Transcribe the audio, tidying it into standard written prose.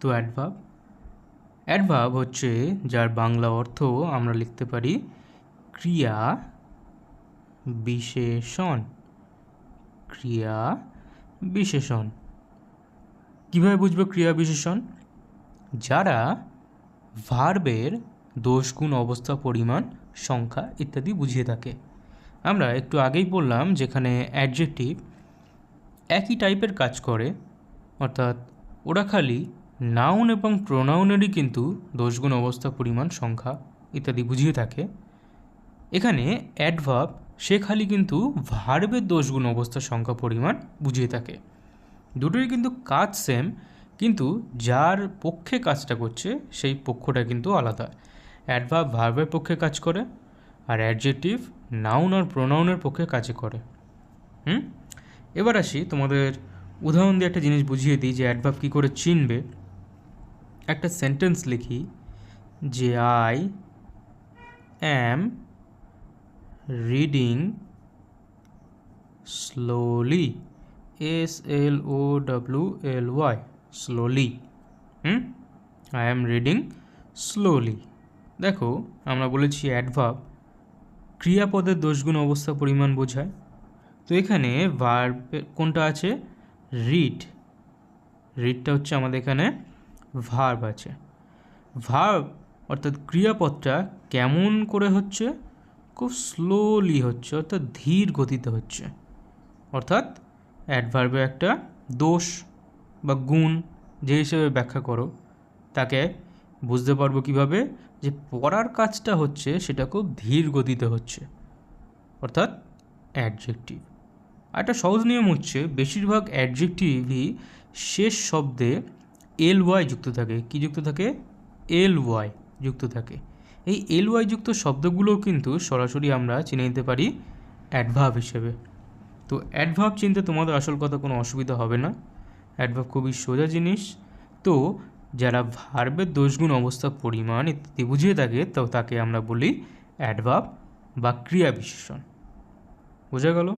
তো অ্যাডভার্ব হচ্ছে যার বাংলা অর্থ আমরা লিখতে পারি ক্রিয়া বিশেষণ। ক্রিয়া বিশেষণ কীভাবে বুঝবো ক্রিয়া বিশেষণ? যারা ভার্বের দোষ গুণ অবস্থা পরিমাণ সংখ্যা ইত্যাদি বুঝিয়ে থাকে। আমরা একটু আগেই বললাম যেখানে অ্যাডজেক্টিভ একই টাইপের কাজ করে, অর্থাৎ ওরা খালি নাউন এবং প্রোনাউনেরই কিন্তু দোষগুণ অবস্থা পরিমাণ সংখ্যা ইত্যাদি বুঝিয়ে থাকে। এখানে অ্যাডভার্ব সে খালি কিন্তু ভার্বের দোষগুণ অবস্থা সংখ্যা পরিমাণ বুঝিয়ে থাকে। দুটোই কিন্তু কাজ সেম, কিন্তু যার পক্ষে কাজটা করছে সেই পক্ষটা কিন্তু আলাদা। অ্যাডভার্ব ভার্বের পক্ষে কাজ করে, আর অ্যাডজেক্টিভ নাউন আর প্রোনাউনের পক্ষে কাজ করে। এবার আসি তোমাদের উদাহরণ দিয়ে একটা জিনিস বুঝিয়ে দিই যে অ্যাডভার্ব কী করে চিনবে। একটা সেন্টেন্স লিখি যে I am reading slowly, SLOWLY, slowly. I am reading slowly. দেখো আমরা বলেছি অ্যাডভার্ব ক্রিয়াপদের দোষগুণ অবস্থা পরিমাণ বোঝায়। তো এখানে ভার্ব কোনটা আছে? রিডটা হচ্ছে আমাদের এখানে ভার্ব আছে। ভার্ব অর্থাৎ ক্রিয়াপদটা কেমন করে হচ্ছে? খুব স্লোলি হচ্ছে, অর্থাৎ ধীর গতিতে হচ্ছে। অর্থাৎ অ্যাডভার্বের একটা দোষ বা গুণ যে হিসেবে ব্যাখ্যা করো, তাকে বুঝতে পারবো কিভাবে? যে পড়ার কাজটা হচ্ছে সেটা খুব ধীর গতিতে হচ্ছে, অর্থাৎ অ্যাডজেক্টিভ। আর একটা সহজ নিয়ম হচ্ছে বেশিরভাগ অ্যাডজেক্টিভই শেষ শব্দে LY যুক্ত থাকে। কি যুক্ত থাকে? LY যুক্ত থাকে। এই LY যুক্ত শব্দগুলোও কিন্তু সরাসরি আমরা চিনে নিতে পারি অ্যাডভার্ব হিসেবে। তো অ্যাডভার্ব চিনতে তোমাদের আসল কথা কোনো অসুবিধা হবে না। অ্যাডভার্ব খুবই সোজা জিনিস। তো যারা ভার্বের দোষগুণ অবস্থা পরিমাণ ইত্যাদি বুঝিয়ে থাকে তো তাকে আমরা বলি অ্যাডভার্ব বা ক্রিয়া বিশেষণ। বোঝা গেল?